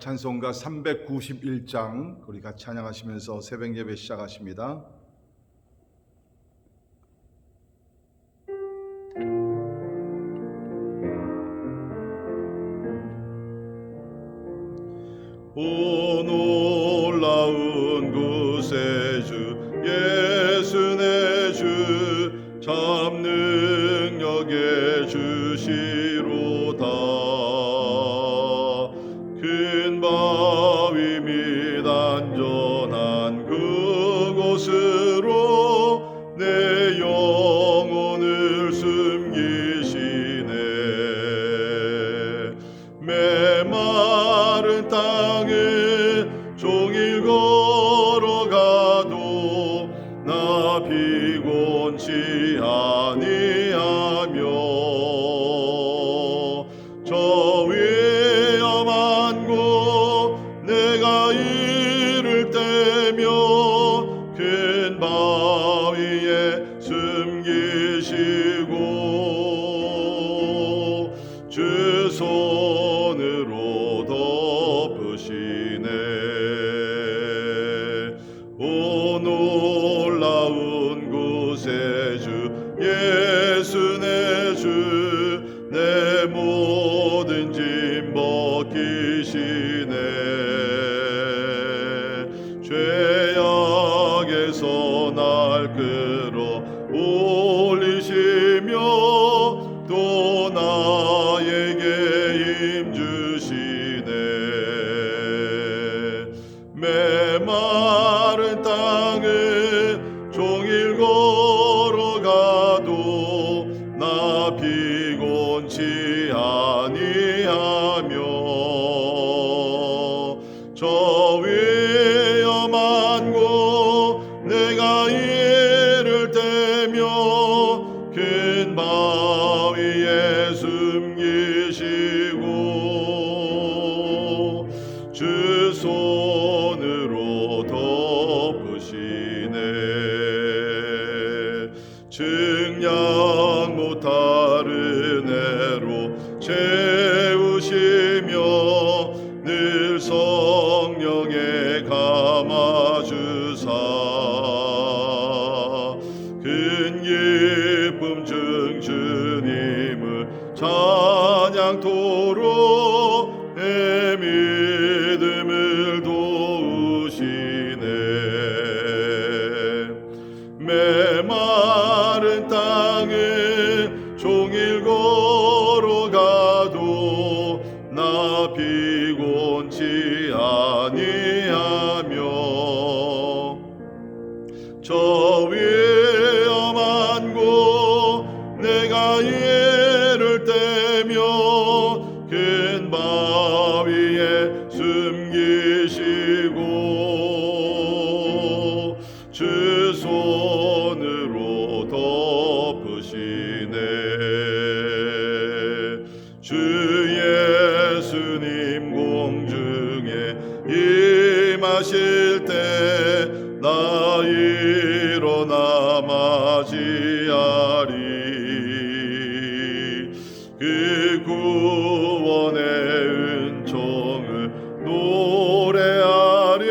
찬송가 391장 우리 같이 찬양하시면서 새벽 예배 시작하십니다. 오 놀라운 구세주 예수 내 주 참 능력의 주시로다. 큰 바위 및 안전한 그곳으로 내 영혼을 숨기시네. 메마른 땅을 종일 걸어가도 나 피곤치 아니하며 저 위험한 곳 내가 이를 때며 큰 바위에 숨기시고 주 손으로 덮으시네. 오 놀라운 구세주 예수 내 주 내 모든 짐 벗기시네. 죄악에서 날 끌어 올리시며 또 나에게 힘 주시네. 메마른 땅을 종일 걸어가도 나 피곤치 아니하며 저 위험한 곳 내가 이를 때며 큰 바위에 숨기시고 주 손으로 덮으시네. 증량 못할 은혜로 채우시며 늘 성령에 감아주사 큰 기쁨 중 주님을 찬양토록 내 믿음을 도우시네. 메마른 땅을 종일 걸어가도 나 피곤치 아니하며 저 위험한 곳 내가 이를 때며 큰 바위에 숨기시고 주 손으로 덮으시네. 주 예수님 공중에 임하실 때 나 일어나 맞이하리. 그 구원의 은총을 노래하리.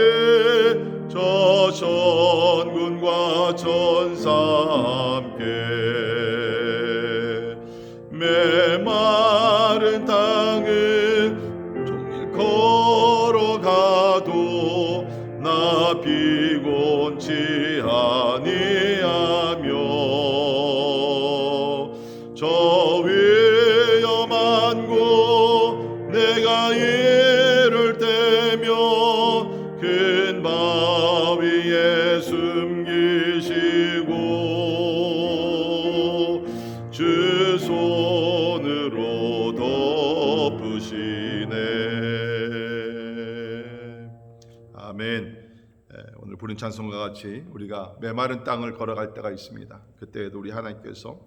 저 천군과 천사 함께 메마른 땅을 종일 걸어가도 나 피곤치 아니하며 저 위험한 곳 내가 이를 때며 큰 바위에 숨기시고 주 손으로 덮으시네. 아멘. 오늘 부른 찬송과 같이 우리가 메마른 땅을 걸어갈 때가 있습니다. 그때에도 우리 하나님께서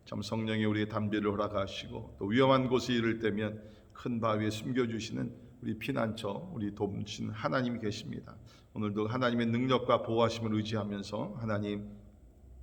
참 성령이 우리의 담비를 허락하시고 또 위험한 곳에 이를 때면 큰 바위에 숨겨주시는 우리 피난처, 우리 돕신 하나님이 계십니다. 오늘도 하나님의 능력과 보호하심을 의지하면서 하나님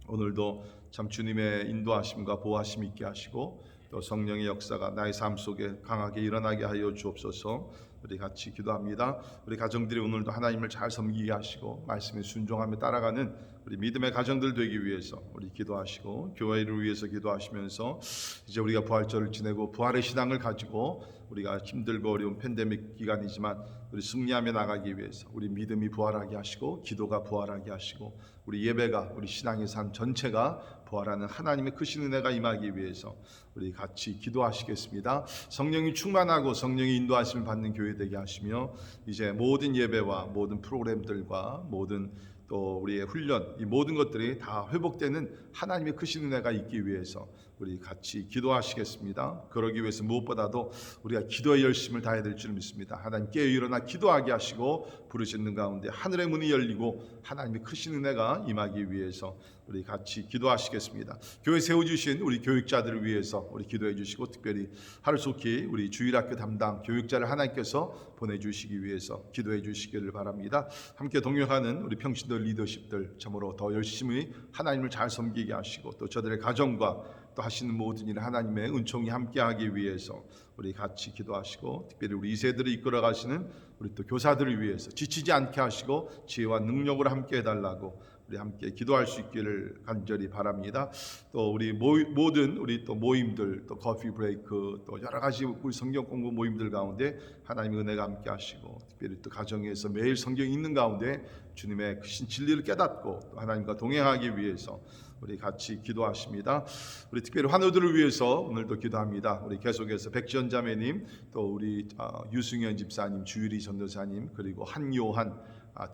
오늘도 참 주님의 인도하심과 보호하심 있게 하시고 또 성령의 역사가 나의 삶 속에 강하게 일어나게 하여 주옵소서. 우리 같이 기도합니다. 우리 가정들이 오늘도 하나님을 잘 섬기게 하시고 말씀에 순종하며 따라가는 우리 믿음의 가정들 되기 위해서 우리 기도하시고 교회를 위해서 기도하시면서 이제 우리가 부활절을 지내고 부활의 신앙을 가지고 우리가 힘들고 어려운 팬데믹 기간이지만 우리 승리하며 나가기 위해서 우리 믿음이 부활하게 하시고 기도가 부활하게 하시고 우리 예배가 우리 신앙의 삶 전체가 부활하는 하나님의 크신 은혜가 임하기 위해서 우리 같이 기도하시겠습니다. 성령이 충만하고 성령의 인도하심을 받는 교회 되게 하시며 이제 모든 예배와 모든 프로그램들과 모든 또 우리의 훈련 이 모든 것들이 다 회복되는 하나님의 크신 은혜가 있기 위해서 우리 같이 기도하시겠습니다. 그러기 위해서 무엇보다도 우리가 기도의 열심을 다해야 될 줄 믿습니다. 하나님 깨어 일어나 기도하게 하시고 부르짖는 가운데 하늘의 문이 열리고 하나님의 크신 은혜가 임하기 위해서 우리 같이 기도하시겠습니다. 교회 세워주신 우리 교육자들을 위해서 우리 기도해 주시고 특별히 하루속히 우리 주일학교 담당 교육자를 하나님께서 보내주시기 위해서 기도해 주시기를 바랍니다. 함께 동역하는 우리 평신도 리더십들 참으로 더 열심히 하나님을 잘 섬기게 하시고 또 저들의 가정과 또 하시는 모든 일 하나님의 은총이 함께하기 위해서 우리 같이 기도하시고 특별히 우리 2세들을 이끌어 가시는 우리 또 교사들을 위해서 지치지 않게 하시고 지혜와 능력으로 함께 해달라고 우리 함께 기도할 수 있기를 간절히 바랍니다. 또 우리 모든 우리 또 모임들 또 커피 브레이크 또 여러 가지 우리 성경 공부 모임들 가운데 하나님의 은혜가 함께 하시고 특별히 또 가정에서 매일 성경 읽는 가운데 주님의 크신 진리를 깨닫고 또 하나님과 동행하기 위해서 우리 같이 기도하십니다. 우리 특별히 환우들을 위해서 오늘도 기도합니다. 우리 계속해서 백지연 자매님 또 우리 유승현 집사님 주유리 전도사님 그리고 한요한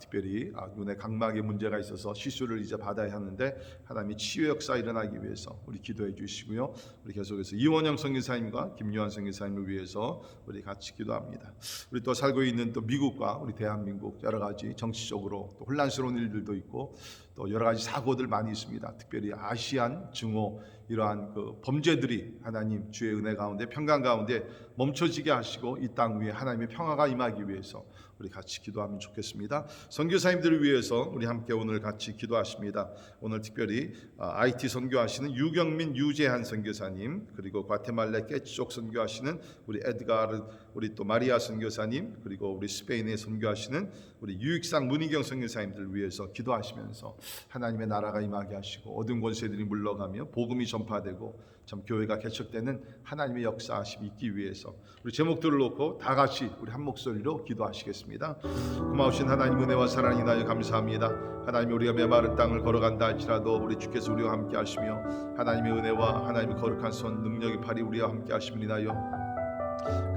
특별히 눈에 각막에 문제가 있어서 시술을 이제 받아야 하는데 하나님이 치유 역사 일어나기 위해서 우리 기도해 주시고요. 우리 계속해서 이원영 선교사님과 김요한 선교사님을 위해서 우리 같이 기도합니다. 우리 또 살고 있는 또 미국과 우리 대한민국 여러 가지 정치적으로 또 혼란스러운 일들도 있고 또 여러 가지 사고들 많이 있습니다. 특별히 아시안 증오 이러한 그 범죄들이 하나님 주의 은혜 가운데 평강 가운데 멈춰지게 하시고 이 땅 위에 하나님의 평화가 임하기 위해서 우리 같이 기도하면 좋겠습니다. 선교사님들을 위해서 우리 함께 오늘 같이 기도하십니다. 오늘 특별히 IT 선교하시는 유경민 유재한 선교사님 그리고 과테말라 깨치족 선교하시는 우리 에드가르 우리 또 마리아 선교사님 그리고 우리 스페인에 선교하시는 우리 유익상 문희경 선교사님들을 위해서 기도하시면서 하나님의 나라가 임하게 하시고 어두운 권세들이 물러가며 복음이 전파되고 참 교회가 개척되는 하나님의 역사하심이 있기 위해서 우리 제목들을 놓고 다 같이 우리 한 목소리로 기도하시겠습니다. 고마우신 하나님 은혜와 사랑 인하여 감사합니다. 하나님이 우리가 메마른 땅을 걸어간다 할지라도 우리 주께서 우리와 함께 하시며 하나님의 은혜와 하나님의 거룩한 손 능력의 팔이 우리와 함께 하심을 인하여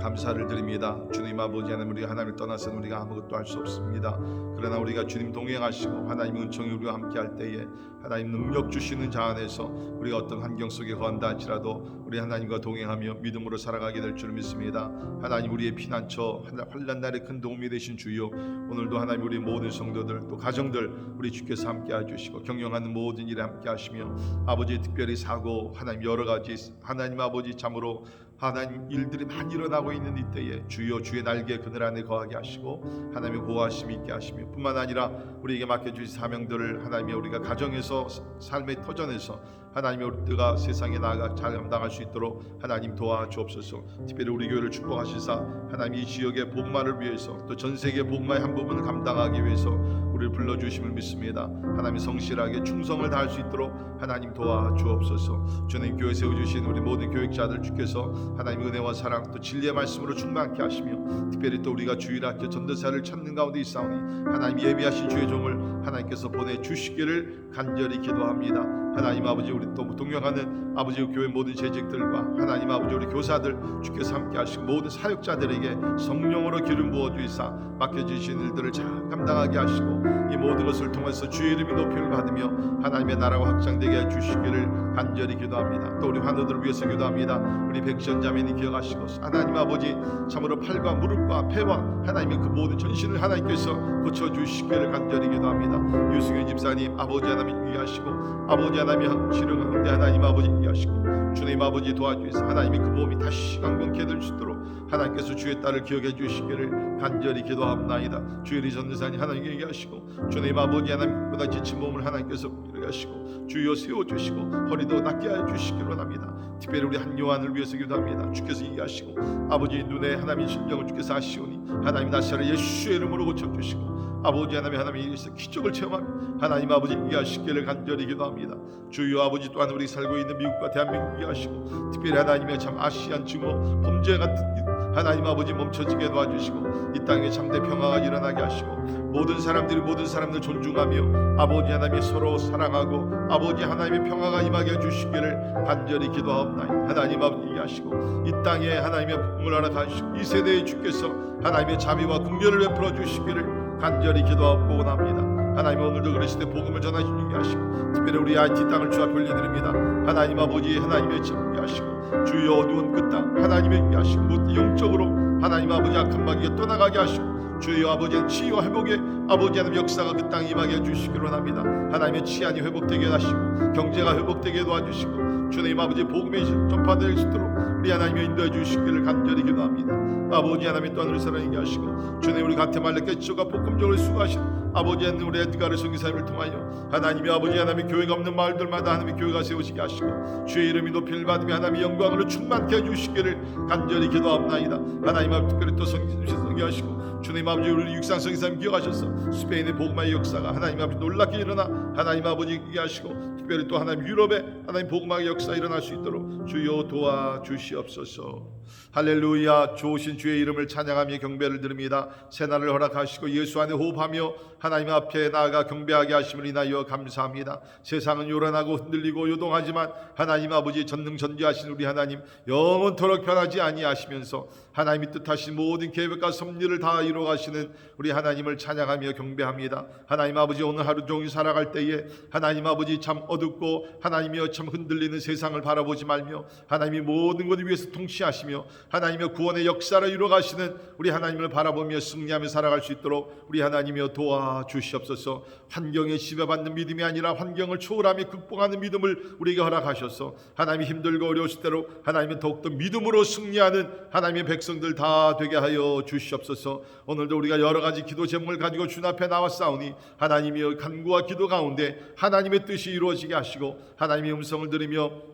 감사를 드립니다. 주님 아버지 하나님 우리가 하나님을 떠나서는 우리가 아무것도 할 수 없습니다. 그러나 우리가 주님 동행하시고 하나님의 은총이 우리와 함께 할 때에 하나님 능력 주시는 자 안에서 우리가 어떤 환경 속에 거한다 할지라도 우리 하나님과 동행하며 믿음으로 살아가게 될 줄 믿습니다. 하나님 우리의 피난처 환난 날에 큰 도움이 되신 주여 오늘도 하나님 우리 모든 성도들 또 가정들 우리 주께서 함께 해주시고 경영하는 모든 일에 함께 하시며 아버지 특별히 사고 하나님 여러 가지 하나님 아버지 참으로 하나님 일들이 많이 일어나고 있는 이때에 주여 주의 날개 그늘 안에 거하게 하시고 하나님의 보호하심이 있게 하시며 뿐만 아니라 우리에게 맡겨주신 사명들을 하나님의 우리가 가정에서 삶의 터전에서 하나님의 우리가 세상에 나아가 잘 감당할 수 있도록 하나님 도와주옵소서. 특별히 우리 교회를 축복하시사 하나님 이 지역의 복음화를 위해서 또 전 세계 복음화의 한 부분을 감당하기 위해서 우리를 불러주심을 믿습니다. 하나님 성실하게 충성을 다할 수 있도록 하나님 도와주옵소서. 주님 교회 세워주신 우리 모든 교육자들 주께서 하나님 은혜와 사랑 또 진리의 말씀으로 충만케 하시며 특별히 또 우리가 주일학교 전도사를 찾는 가운데 있사오니 하나님 예비하신 주의 종을 하나님께서 보내주시기를 간절히 기도합니다. 하나님 아버지 우리 또 동역하는 아버지 교회 모든 재직들과 하나님 아버지 우리 교사들 주께서 함께 하시고 모든 사역자들에게 성령으로 기름 부어주시사 맡겨주신 일들을 잘 감당하게 하시고 이 모든 것을 통해서 주의 이름이 높임을 받으며 하나님의 나라가 확장되게 해주시기를 간절히 기도합니다. 또 우리 환우들을 위해서 기도합니다. 우리 백지연 자매님 기억하시고 하나님 아버지 참으로 팔과 무릎과 폐와 하나님의 그 모든 전신을 하나님께서 고쳐주시기를 간절히 기도합니다. 유승현 집사님 아버지 하나님 위하시고 아버지 하나님 치료하는데 하나님 아버지 위하시고 주님 아버지 도와주셔서 하나님의 그 몸이 다시 강건케 될 수 있도록 하나님께서 주의 딸을 기억해 주시기를 간절히 기도합나이다. 주의 전도사님 하나님께 얘기하시고 주님 아버지 하나님보다 지친 몸을 하나님께서 이르게 하시고 주여 세워주시고 허리도 낫게 하여 주시기로 합니다. 특별히 우리 한요한을 위해서 기도합니다. 주께서 얘기하시고 아버지 눈에 하나님의 심정을 주께서 아시오니 하나님 나사를 예수의 이름으로 고쳐주시고 아버지 하나님께서 기적을 체험하며 하나님 아버지 얘기하시기를 간절히 기도합니다. 주여 아버지 또한 우리 살고 있는 미국과 대한민국 얘기하시고 특별히 하나님의 참 아시안 증오 범죄 같은 하나님 아버지 멈춰지게 도와주시고 이 땅에 참된 평화가 일어나게 하시고 모든 사람들 존중하며 아버지 하나님이 서로 사랑하고 아버지 하나님의 평화가 임하게 해주시기를 간절히 기도하옵나이다. 하나님 아버지 얘기하시고 이 땅에 하나님의 복음을 허락하시고 이 세대에 주께서 하나님의 자비와 긍휼을 베풀어 주시기를 간절히 기도하고 원합니다. 하나님 오늘도 그러시되 복음을 전하시게 하시고 특별히 우리 IT 땅을 주 앞에 올려드립니다. 하나님 아버지 하나님의 지혜롭게 하시고 주여 어두운 그 땅 하나님의 위에 하시고 모든 영적으로 하나님 아버지 악한 마귀가 떠나가게 하시고 주여 아버지의 치유와 회복의 아버지 하나님 역사가 그 땅에 임하게 해주시기로 합니다. 하나님의 치안이 회복되게 하시고 경제가 회복되게 도와주시고 주님 아버지 복음의 전파될 수 있도록 우리 하나님의 인도해 주시기를 간절히 기도합니다. 아버지 하나님 또한 우리 사랑하게 하시고 주님 우리 가테말레 지역과 복음적으로 수고하신 아버지 하나님 우리 에드가르 선교사님을 통하여 하나님의 아버지 하나님의 교회가 없는 마을들마다 하나님의 교회가 세우시게 하시고 주의 이름이 높이를 받으며 하나님의 영광으로 충만케 해주시기를 간절히 기도합나이다. 하나님 앞 특별히 또 성교하시고 주님 아버지 우리 육상 성교사님 기억하셔서 스페인의 복음화의 역사가 하나님 아버지 놀랍게 일어나 하나님 아버지 얘기하시고 특별히 또 하나님 유럽에 하나님 복음화의 역사 일어날 수 있도록 주여 도와주시옵소서. 할렐루야. 좋으신 주의 이름을 찬양하며 경배를 드립니다. 새날을 허락하시고 예수 안에 호흡하며 하나님 앞에 나아가 경배하게 하심을 인하여 감사합니다. 세상은 요란하고 흔들리고 요동하지만 하나님 아버지 전능전지하신 우리 하나님 영원토록 변하지 아니하시면서 하나님이 뜻하신 모든 계획과 섭리를 다 이루어가시는 우리 하나님을 찬양하며 경배합니다. 하나님 아버지 오늘 하루 종일 살아갈 때에 하나님 아버지 참 어둡고 하나님이여 참 흔들리는 세상을 바라보지 말며 하나님이 모든 것을 위해서 통치하시며 하나님의 구원의 역사를 이루어가시는 우리 하나님을 바라보며 승리하며 살아갈 수 있도록 우리 하나님이여 도와주시옵소서. 환경에 지배받는 믿음이 아니라 환경을 초월하며 극복하는 믿음을 우리에게 허락하셔서 하나님이 힘들고 어려우실 대로 하나님은 더욱더 믿음으로 승리하는 하나님의 백성들 다 되게 하여 주시옵소서. 오늘도 우리가 여러 가지 기도 제목을 가지고 주님 앞에 나왔사오니 하나님이여 간구와 기도 가운데 하나님의 뜻이 이루어지게 하시고 하나님의 음성을 들으며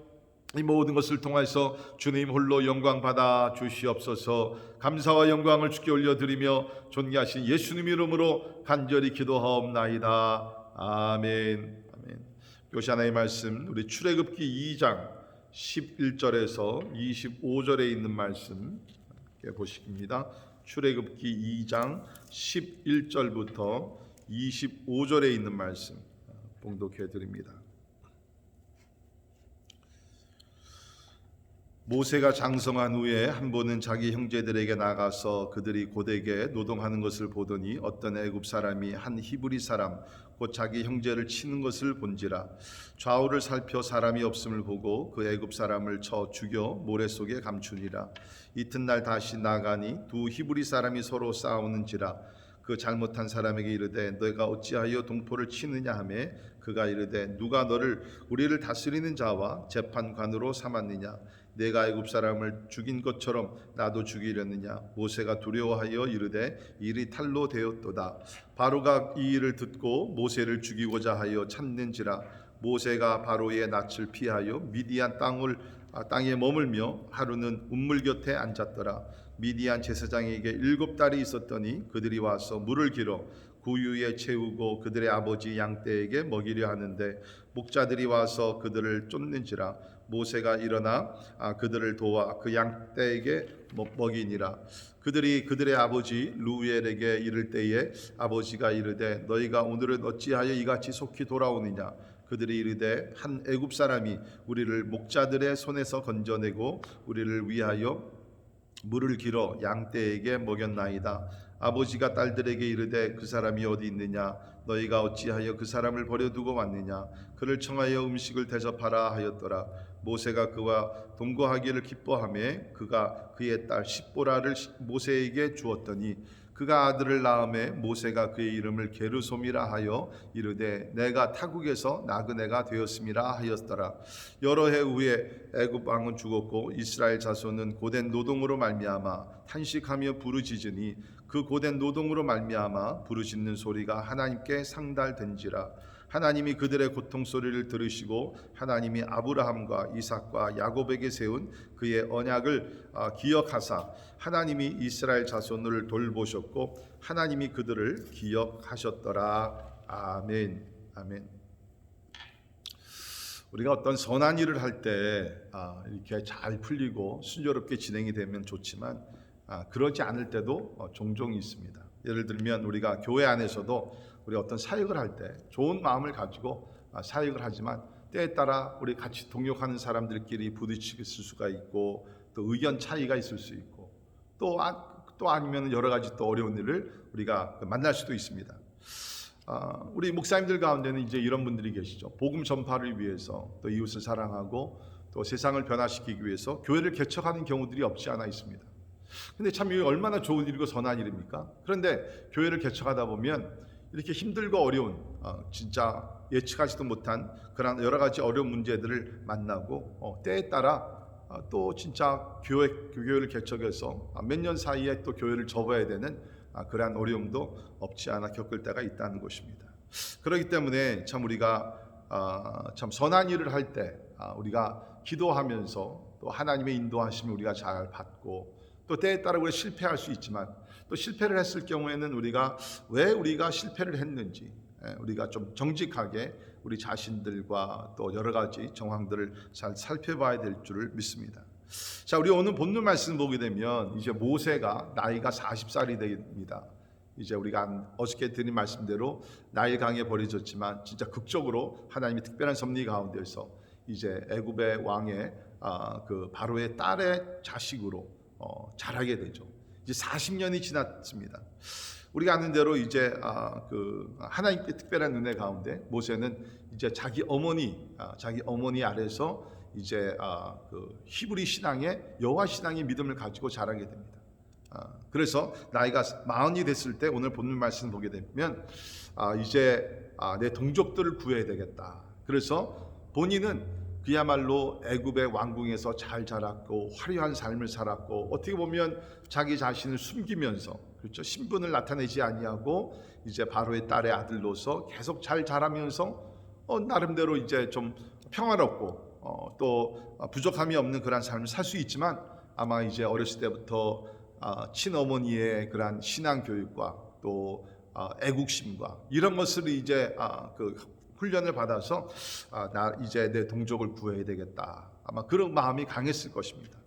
이 모든 것을 통해서 주님 홀로 영광 받아 주시옵소서. 감사와 영광을 주께 올려드리며 존귀하신 예수님 이름으로 간절히 기도하옵나이다. 아멘. 아멘. 이것이 하나님의 말씀 우리 출애굽기 2장 11절에서 25절에 있는 말씀 보십니다. 출애굽기 2장 11절부터 25절에 있는 말씀 봉독해 드립니다. 모세가 장성한 후에 한 번은 자기 형제들에게 나가서 그들이 고되게 노동하는 것을 보더니 어떤 애굽 사람이 한 히브리 사람 곧 자기 형제를 치는 것을 본지라. 좌우를 살펴 사람이 없음을 보고 그 애굽 사람을 쳐 죽여 모래 속에 감추니라. 이튿날 다시 나가니 두 히브리 사람이 서로 싸우는지라. 그 잘못한 사람에게 이르되 너가 어찌하여 동포를 치느냐 하매 그가 이르되 누가 너를 우리를 다스리는 자와 재판관으로 삼았느냐. 내가 애굽 사람을 죽인 것처럼 나도 죽이려느냐. 모세가 두려워하여 이르되 일이 탈로 되었도다. 바로가 이 일을 듣고 모세를 죽이고자 하여 찾는지라. 모세가 바로의 낯을 피하여 미디안 땅에 머물며 하루는 운물 곁에 앉았더라. 미디안 제사장에게 7달이 있었더니 그들이 와서 물을 길어 구유에 채우고 그들의 아버지 양떼에게 먹이려 하는데 목자들이 와서 그들을 쫓는지라. 모세가 일어나 그들을 도와 그 양떼에게 먹이니라. 그들이 그들의 아버지 루엘에게 이를 때에 아버지가 이르되 너희가 오늘은 어찌하여 이같이 속히 돌아오느냐. 그들이 이르되 한 애굽 사람이 우리를 목자들의 손에서 건져내고 우리를 위하여 물을 길어 양떼에게 먹였나이다. 아버지가 딸들에게 이르되 그 사람이 어디 있느냐. 너희가 어찌하여 그 사람을 버려두고 왔느냐. 그를 청하여 음식을 대접하라 하였더라. 모세가 그와 동거하기를 기뻐하며 그가 그의 딸 십보라를 모세에게 주었더니 그가 아들을 낳음에 모세가 그의 이름을 게르솜이라 하여 이르되 내가 타국에서 나그네가 되었음이라 하였더라. 여러 해 후에 애굽 왕은 죽었고 이스라엘 자손은 고된 노동으로 말미암아 탄식하며 부르짖으니 그 고된 노동으로 말미암아 부르짖는 소리가 하나님께 상달된지라. 하나님이 그들의 고통 소리를 들으시고 하나님이 아브라함과 이삭과 야곱에게 세운 그의 언약을 기억하사 하나님이 이스라엘 자손을 돌보셨고 하나님이 그들을 기억하셨더라. 아멘. 아멘. 우리가 어떤 선한 일을 할 때 이렇게 잘 풀리고 순조롭게 진행이 되면 좋지만 그러지 않을 때도 종종 있습니다. 예를 들면 우리가 교회 안에서도 우리 어떤 사역을 할 때 좋은 마음을 가지고 사역을 하지만 때에 따라 우리 같이 동역하는 사람들끼리 부딪힐 수가 있고 또 의견 차이가 있을 수 있고 또 아니면 여러 가지 또 어려운 일을 우리가 만날 수도 있습니다. 우리 목사님들 가운데는 이제 이런 분들이 계시죠. 복음 전파를 위해서 또 이웃을 사랑하고 또 세상을 변화시키기 위해서 교회를 개척하는 경우들이 없지 않아 있습니다. 근데 참 이게 얼마나 좋은 일이고 선한 일입니까? 그런데 교회를 개척하다 보면 이렇게 힘들고 어려운 진짜 예측하지도 못한 그런 여러 가지 어려운 문제들을 만나고 때에 따라 또 진짜 교회를 개척해서 몇 년 사이에 또 교회를 접어야 되는 그러한 어려움도 없지 않아 겪을 때가 있다는 것입니다. 그렇기 때문에 참 우리가 참 선한 일을 할 때 우리가 기도하면서 또 하나님의 인도하심을 우리가 잘 받고 또 때에 따라 우리가 실패할 수 있지만 또 실패를 했을 경우에는 우리가 왜 우리가 실패를 했는지 우리가 좀 정직하게 우리 자신들과 또 여러 가지 정황들을 잘 살펴봐야 될 줄을 믿습니다. 자, 우리 오늘 본문 말씀 보게 되면 이제 모세가 나이가 40살이 됩니다. 이제 우리가 어저께 드린 말씀대로 나일 강에 버려졌지만 진짜 극적으로 하나님의 특별한 섭리 가운데서 이제 애굽의 왕의 그 바로의 딸의 자식으로 자라게 되죠. 이제 40년이 지났습니다. 우리가 아는 대로 이제 그 하나님께 특별한 은혜 가운데 모세는 이제 자기 어머니 아래서 이제 그 히브리 신앙의 여호와 신앙의 믿음을 가지고 자라게 됩니다. 그래서 나이가 40이 됐을 때 오늘 본문 말씀 보게 되면 이제 내 동족들을 구해야 되겠다. 그래서 본인은 그야말로 애굽의 왕궁에서 잘 자랐고 화려한 삶을 살았고 어떻게 보면 자기 자신을 숨기면서 그렇죠, 신분을 나타내지 아니하고 이제 바로의 딸의 아들로서 계속 잘 자라면서 나름대로 이제 좀 평화롭고 또 부족함이 없는 그런 삶을 살 수 있지만 아마 이제 어렸을 때부터 친어머니의 그런 신앙 교육과 또 애국심과 이런 것을 이제 그 훈련을 받아서 나 이제 내 동족을 구해야 되겠다. 아마 그런 마음이 강했을 것입니다.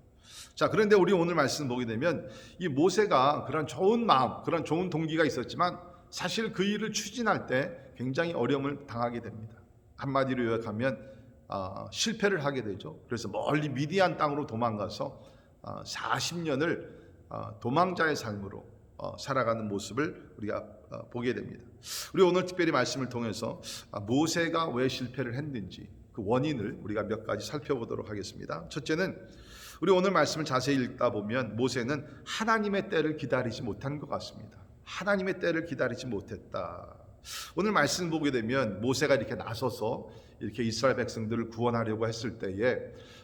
자, 그런데 우리 오늘 말씀 보게 되면 이 모세가 그런 좋은 마음, 그런 좋은 동기가 있었지만 사실 그 일을 추진할 때 굉장히 어려움을 당하게 됩니다. 한마디로 요약하면 실패를 하게 되죠. 그래서 멀리 미디안 땅으로 도망가서 40년을 도망자의 삶으로 살아가는 모습을 우리가 보게 됩니다. 우리 오늘 특별히 말씀을 통해서 모세가 왜 실패를 했는지 그 원인을 우리가 몇 가지 살펴보도록 하겠습니다. 첫째는 우리 오늘 말씀을 자세히 읽다 보면 모세는 하나님의 때를 기다리지 못한 것 같습니다. 하나님의 때를 기다리지 못했다. 오늘 말씀 보게 되면 모세가 이렇게 나서서 이렇게 이스라엘 백성들을 구원하려고 했을 때에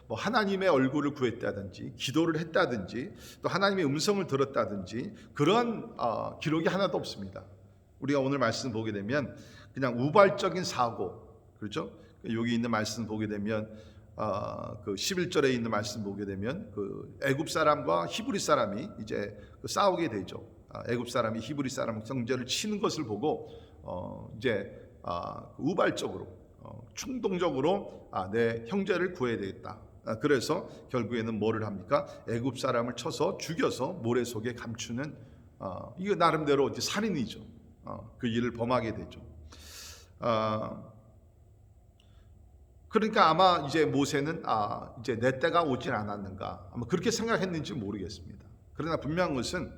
뭐 하나님의 얼굴을 구했다든지 기도를 했다든지 또 하나님의 음성을 들었다든지 그런 기록이 하나도 없습니다. 우리가 오늘 말씀 보게 되면 그냥 우발적인 사고, 그렇죠? 여기 있는 말씀 보게 되면 그 11절에 있는 말씀 보게 되면 그 애굽 사람과 히브리 사람이 이제 싸우게 되죠. 애굽 사람이 히브리 사람 형제를 치는 것을 보고 이제 우발적으로 충동적으로 내 형제를 구해야 되겠다. 그래서 결국에는 뭐를 합니까? 애굽 사람을 쳐서 죽여서 모래 속에 감추는 이거 나름대로 이제 살인이죠. 그 일을 범하게 되죠. 그러니까 아마 이제 모세는 이제 내 때가 오진 않았는가 아마 그렇게 생각했는지 모르겠습니다. 그러나 분명한 것은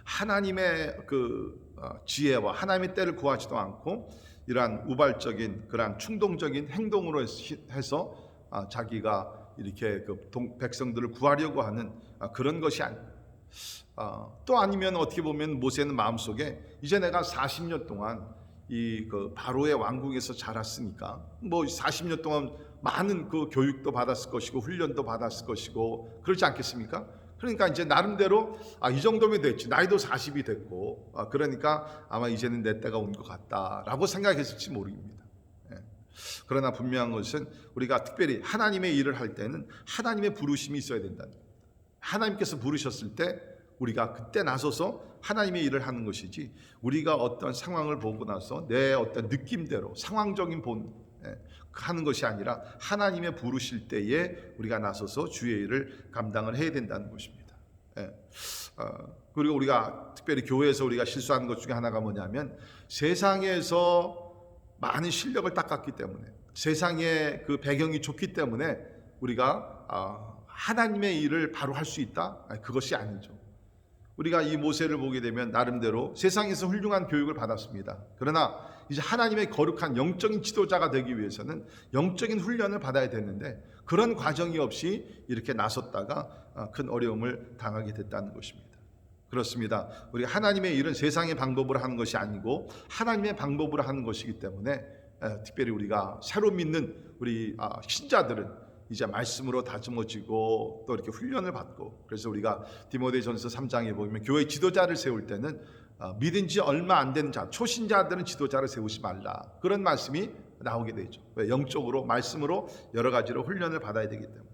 하나님의 그 지혜와 하나님의 때를 구하지도 않고 이러한 우발적인 그러한 충동적인 행동으로 해서 자기가 이렇게 그 백성들을 구하려고 하는 그런 것이 또 아니면 어떻게 보면 모세는 마음속에 이제 내가 40년 동안 그 바로의 왕궁에서 자랐으니까 뭐 40년 동안 많은 그 교육도 받았을 것이고 훈련도 받았을 것이고 그렇지 않겠습니까? 그러니까 이제 나름대로 이 정도면 됐지, 나이도 40이 됐고 그러니까 아마 이제는 내 때가 온 것 같다라고 생각했을지 모릅니다. 그러나 분명한 것은 우리가 특별히 하나님의 일을 할 때는 하나님의 부르심이 있어야 된다는 거예요. 하나님께서 부르셨을 때 우리가 그때 나서서 하나님의 일을 하는 것이지, 우리가 어떤 상황을 보고 나서 내 어떤 느낌대로 상황적인 하는 것이 아니라 하나님의 부르실 때에 우리가 나서서 주의 일을 감당을 해야 된다는 것입니다. 그리고 우리가 특별히 교회에서 우리가 실수하는 것 중에 하나가 뭐냐면, 세상에서 많은 실력을 닦았기 때문에, 세상의 그 배경이 좋기 때문에 우리가 하나님의 일을 바로 할 수 있다? 그것이 아니죠. 우리가 이 모세를 보게 되면 나름대로 세상에서 훌륭한 교육을 받았습니다. 그러나 이제 하나님의 거룩한 영적인 지도자가 되기 위해서는 영적인 훈련을 받아야 되는데, 그런 과정이 없이 이렇게 나섰다가 큰 어려움을 당하게 됐다는 것입니다. 그렇습니다. 우리가 하나님의 일은 세상의 방법으로 하는 것이 아니고 하나님의 방법으로 하는 것이기 때문에 특별히 우리가 새로 믿는 우리 신자들은 이제 말씀으로 다듬어지고 또 이렇게 훈련을 받고, 그래서 우리가 디모데전서 3장에 보면 교회 지도자를 세울 때는 믿은 지 얼마 안 된 자, 초신자들은 지도자를 세우지 말라, 그런 말씀이 나오게 되죠. 왜? 영적으로 말씀으로 여러 가지로 훈련을 받아야 되기 때문에.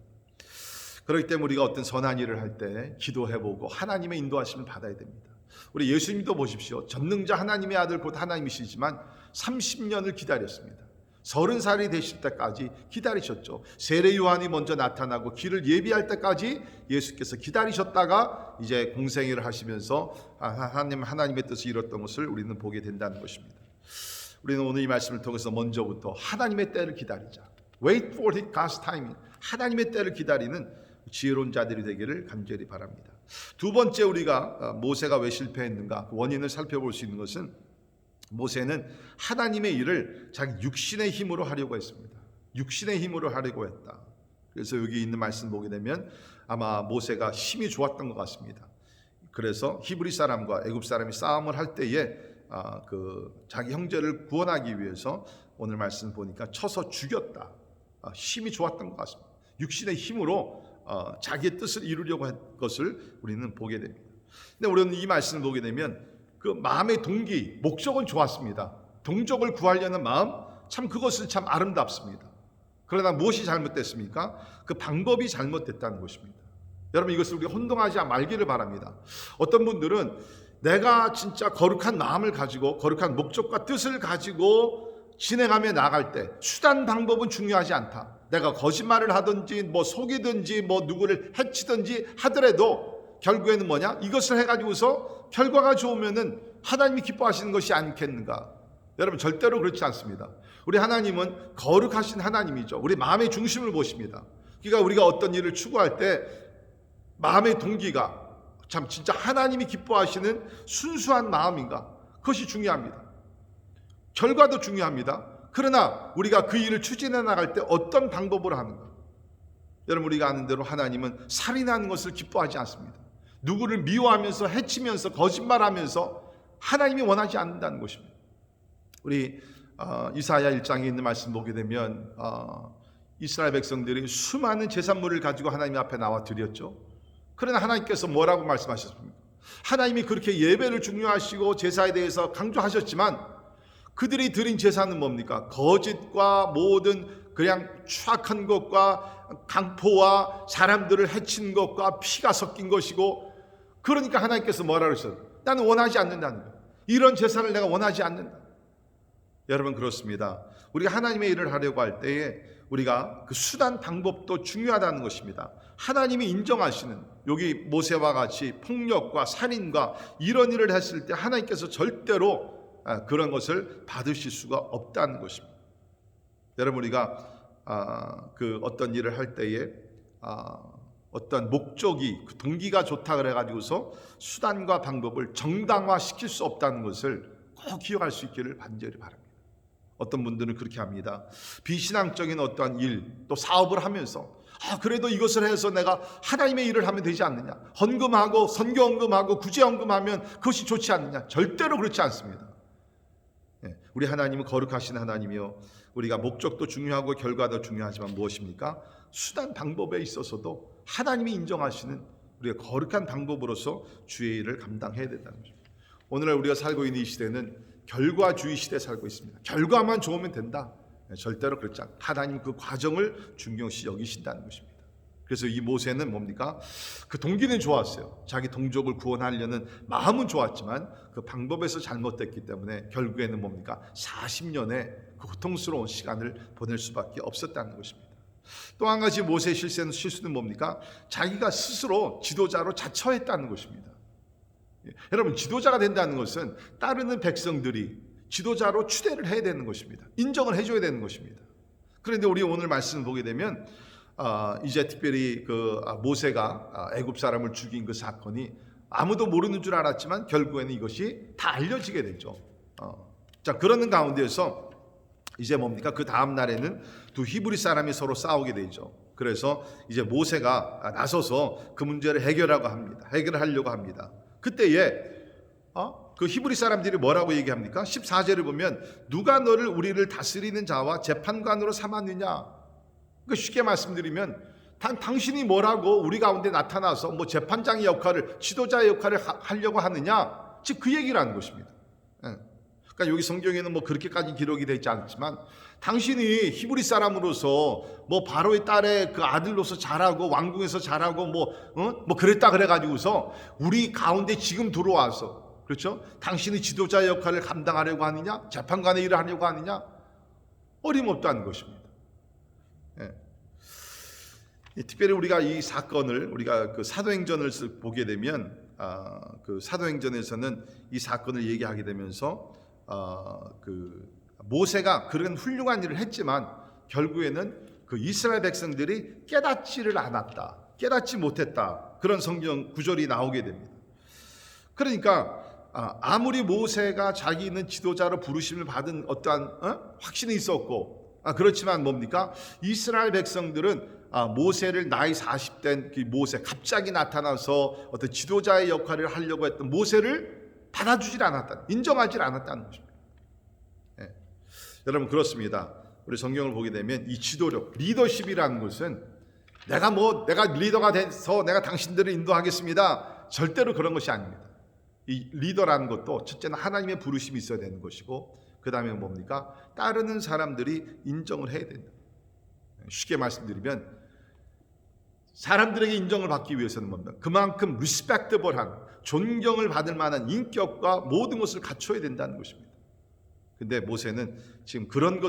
그렇기 때문에 우리가 어떤 선한 일을 할 때 기도해보고 하나님의 인도하심을 받아야 됩니다. 우리 예수님도 보십시오. 전능자 하나님의 아들 곧 하나님이시지만 30년을 기다렸습니다. 30살이 되실 때까지 기다리셨죠. 세례 요한이 먼저 나타나고 길을 예비할 때까지 예수께서 기다리셨다가 이제 공생애를 하시면서 하나님의 뜻을 이뤘던 것을 우리는 보게 된다는 것입니다. 우리는 오늘 이 말씀을 통해서 먼저부터 하나님의 때를 기다리자. Wait for God's timing. 하나님의 때를 기다리는 지혜로운 자들이 되기를 간절히 바랍니다. 두 번째, 우리가 모세가 왜 실패했는가 그 원인을 살펴볼 수 있는 것은, 모세는 하나님의 일을 자기 육신의 힘으로 하려고 했습니다. 육신의 힘으로 하려고 했다. 그래서 여기 있는 말씀 보게 되면 아마 모세가 힘이 좋았던 것 같습니다. 그래서 히브리 사람과 애굽 사람이 싸움을 할 때에 자기 형제를 구원하기 위해서 오늘 말씀 보니까 쳐서 죽였다. 힘이 좋았던 것 같습니다. 육신의 힘으로 자기의 뜻을 이루려고 한 것을 우리는 보게 됩니다. 근데 우리는 이 말씀을 보게 되면 그 마음의 동기, 목적은 좋았습니다. 동족을 구하려는 마음, 참 그것은 참 아름답습니다. 그러나 무엇이 잘못됐습니까? 그 방법이 잘못됐다는 것입니다. 여러분, 이것을 우리가 혼동하지 말기를 바랍니다. 어떤 분들은 내가 진짜 거룩한 마음을 가지고 거룩한 목적과 뜻을 가지고 진행하며 나갈 때 수단 방법은 중요하지 않다. 내가 거짓말을 하든지 속이든지 누구를 해치든지 하더라도 결국에는 뭐냐? 이것을 해가지고서 결과가 좋으면은 하나님이 기뻐하시는 것이 않겠는가? 여러분, 절대로 그렇지 않습니다. 우리 하나님은 거룩하신 하나님이죠. 우리 마음의 중심을 보십니다. 그러니까 우리가 어떤 일을 추구할 때 마음의 동기가 참 진짜 하나님이 기뻐하시는 순수한 마음인가? 그것이 중요합니다. 결과도 중요합니다. 그러나 우리가 그 일을 추진해 나갈 때 어떤 방법으로 하는가? 여러분, 우리가 아는 대로 하나님은 살인하는 것을 기뻐하지 않습니다. 누구를 미워하면서 해치면서 거짓말하면서 하나님이 원하지 않는다는 것입니다. 우리 이사야 1장에 있는 말씀 보게 되면 이스라엘 백성들이 수많은 제산물을 가지고 하나님 앞에 나와 드렸죠. 그러나 하나님께서 뭐라고 말씀하셨습니까? 하나님이 그렇게 예배를 중요하시고 제사에 대해서 강조하셨지만 그들이 드린 제사는 뭡니까? 거짓과 모든 그냥 추악한 것과 강포와 사람들을 해친 것과 피가 섞인 것이고, 그러니까 하나님께서 뭐라 그러셨어요? 나는 원하지 않는다는 거예요. 이런 제사를 내가 원하지 않는다. 여러분, 그렇습니다. 우리가 하나님의 일을 하려고 할 때에 우리가 그 수단 방법도 중요하다는 것입니다. 하나님이 인정하시는, 여기 모세와 같이 폭력과 살인과 이런 일을 했을 때 하나님께서 절대로 그런 것을 받으실 수가 없다는 것입니다. 여러분, 우리가 그 어떤 일을 할 때에 어떤 목적이, 그 동기가 좋다 그래가지고서 수단과 방법을 정당화시킬 수 없다는 것을 꼭 기억할 수 있기를 간절히 바랍니다. 어떤 분들은 그렇게 합니다. 비신앙적인 어떠한 일, 또 사업을 하면서 그래도 이것을 해서 내가 하나님의 일을 하면 되지 않느냐, 헌금하고 선교 헌금하고 구제 헌금하면 그것이 좋지 않느냐. 절대로 그렇지 않습니다. 우리 하나님은 거룩하신 하나님이요, 우리가 목적도 중요하고 결과도 중요하지만 무엇입니까? 수단 방법에 있어서도 하나님이 인정하시는 우리가 거룩한 방법으로서 주의 일을 감당해야 된다는 거죠. 오늘날 우리가 살고 있는 이 시대는 결과주의 시대에 살고 있습니다. 결과만 좋으면 된다. 절대로 그렇지 않다. 하나님 그 과정을 중요시 여기신다는 것입니다. 그래서 이 모세는 뭡니까? 그 동기는 좋았어요. 자기 동족을 구원하려는 마음은 좋았지만 그 방법에서 잘못됐기 때문에 결국에는 뭡니까? 40년의 그 고통스러운 시간을 보낼 수밖에 없었다는 것입니다. 또 한 가지 모세의 실수는 뭡니까? 자기가 스스로 지도자로 자처했다는 것입니다. 여러분, 지도자가 된다는 것은 따르는 백성들이 지도자로 추대를 해야 되는 것입니다. 인정을 해줘야 되는 것입니다. 그런데 우리 오늘 말씀을 보게 되면 이제 특별히 모세가 애굽 사람을 죽인 그 사건이 아무도 모르는 줄 알았지만 결국에는 이것이 다 알려지게 되죠. 자, 그러는 가운데에서 이제 뭡니까? 그 다음 날에는 두 히브리 사람이 서로 싸우게 되죠. 그래서 이제 모세가 나서서 그 문제를 해결하려고 합니다. 그때에 그 히브리 사람들이 뭐라고 얘기합니까? 14절을 보면 누가 너를 우리를 다스리는 자와 재판관으로 삼았느냐? 그러니까 쉽게 말씀드리면 당신이 뭐라고 우리 가운데 나타나서 뭐 재판장의 역할을, 지도자의 역할을 하려고 하느냐? 즉 그 얘기를 하는 것입니다. 그러니까 여기 성경에는 뭐 그렇게까지 기록이 되지 않지만 당신이 히브리 사람으로서 뭐 바로의 딸의 그 아들로서 자라고 왕궁에서 자라고 뭐 그랬다 그래가지고서 우리 가운데 지금 들어와서, 그렇죠? 당신이 지도자의 역할을 감당하려고 하느냐? 재판관의 일을 하려고 하느냐? 어림없다는 것입니다. 특별히 우리가 이 사건을, 우리가 그 사도행전을 보게 되면 그 사도행전에서는 이 사건을 얘기하게 되면서 그 모세가 그런 훌륭한 일을 했지만 결국에는 그 이스라엘 백성들이 깨닫지 못했다, 그런 성경 구절이 나오게 됩니다. 그러니까 아무리 모세가 자기 있는 지도자로 부르심을 받은 어떠한 확신이 있었고, 그렇지만 뭡니까? 이스라엘 백성들은 모세를 나이 40된 그 모세, 갑자기 나타나서 어떤 지도자의 역할을 하려고 했던 모세를 받아주질 않았다, 인정하지 않았다는 것입니다. 여러분, 그렇습니다. 우리 성경을 보게 되면 이 지도력, 리더십이라는 것은 내가 리더가 돼서 내가 당신들을 인도하겠습니다, 절대로 그런 것이 아닙니다. 이 리더라는 것도 첫째는 하나님의 부르심이 있어야 되는 것이고, 그 다음에 뭡니까? 따르는 사람들이 인정을 해야 된다. 쉽게 말씀드리면 사람들에게 인정을 받기 위해서는 뭡니까? 그만큼 리스펙터블한, 존경을 받을 만한 인격과 모든 것을 갖춰야 된다는 것입니다. 근데 모세는 지금 그런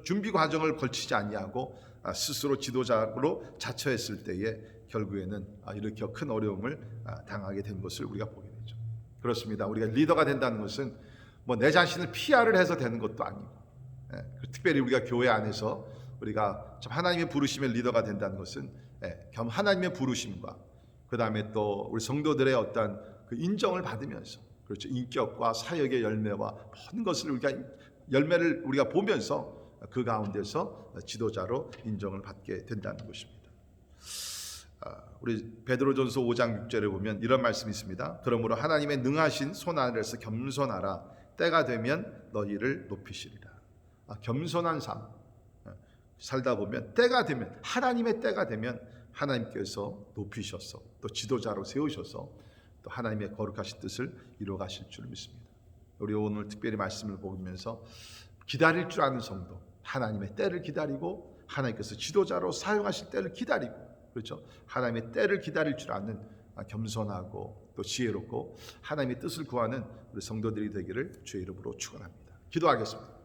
준비 과정을 걸치지 아니하고 스스로 지도자로 자처했을 때에 결국에는 이렇게 큰 어려움을 당하게 된 것을 우리가 보게 되죠. 그렇습니다. 우리가 리더가 된다는 것은 뭐 내 자신을 PR을 해서 되는 것도 아니고, 특별히 우리가 교회 안에서 우리가 참 하나님의 부르심의 리더가 된다는 것은 겸 하나님의 부르심과 그 다음에 또 우리 성도들의 어떤 그 인정을 받으면서, 그렇죠, 인격과 사역의 열매와 모든 것을 열매를 우리가 보면서 그 가운데서 지도자로 인정을 받게 된다는 것입니다. 우리 베드로전서 5장 6절에 보면 이런 말씀이 있습니다. 그러므로 하나님의 능하신 손 아래에서 겸손하라. 때가 되면 너희를 높이시리라. 겸손한 삶 살다 보면 때가 되면, 하나님의 때가 되면 하나님께서 높이셔서 또 지도자로 세우셔서 또 하나님의 거룩하신 뜻을 이루어 가실 줄 믿습니다. 우리 오늘 특별히 말씀을 보면서 기다릴 줄 아는 성도, 하나님의 때를 기다리고 하나님께서 지도자로 사용하실 때를 기다리고, 그렇죠, 하나님의 때를 기다릴 줄 아는 겸손하고 또 지혜롭고 하나님의 뜻을 구하는 우리 성도들이 되기를 주의 이름으로 축원합니다. 기도하겠습니다.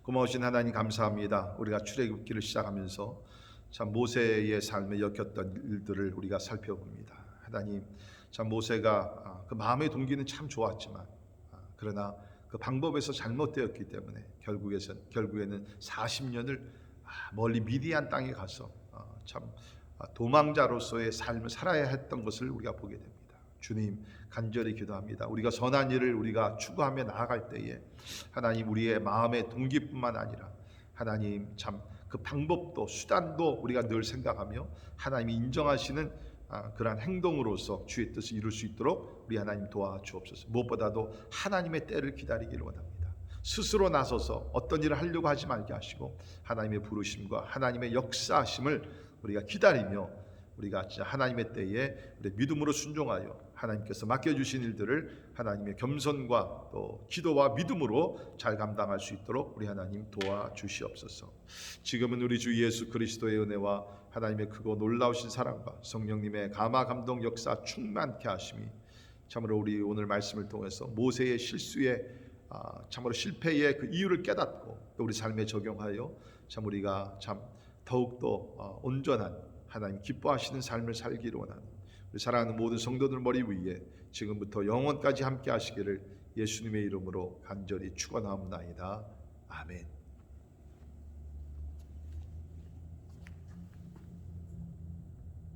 고마우신 하나님, 감사합니다. 우리가 출애굽기를 시작하면서 참 모세의 삶에 엮였던 일들을 우리가 살펴봅니다. 하나님, 참 모세가 그 마음의 동기는 참 좋았지만 그러나 그 방법에서 잘못되었기 때문에 결국에는 40년을 멀리 미디안 땅에 가서 참 도망자로서의 삶을 살아야 했던 것을 우리가 보게 됩니다. 주님 간절히 기도합니다. 우리가 선한 일을 우리가 추구하며 나아갈 때에 하나님 우리의 마음의 동기뿐만 아니라 하나님 참 그 방법도 수단도 우리가 늘 생각하며 하나님이 인정하시는 그러한 행동으로서 주의 뜻을 이룰 수 있도록 우리 하나님 도와주옵소서. 무엇보다도 하나님의 때를 기다리기를 원합니다. 스스로 나서서 어떤 일을 하려고 하지 말게 하시고 하나님의 부르심과 하나님의 역사하심을 우리가 기다리며 우리가 진짜 하나님의 때에 우리 믿음으로 순종하여 하나님께서 맡겨주신 일들을 하나님의 겸손과 또 기도와 믿음으로 잘 감당할 수 있도록 우리 하나님 도와주시옵소서. 지금은 우리 주 예수 그리스도의 은혜와 하나님의 크고 놀라우신 사랑과 성령님의 감화 감동 역사 충만케 하심이 참으로 우리 오늘 말씀을 통해서 모세의 실수에 참으로 실패의 그 이유를 깨닫고 또 우리 삶에 적용하여 참 우리가 참 더욱더 온전한 하나님 기뻐하시는 삶을 살기를 원하는 우리 사랑하는 모든 성도들 머리 위에 지금부터 영원까지 함께 하시기를 예수님의 이름으로 간절히 축원하옵나이다. 아멘.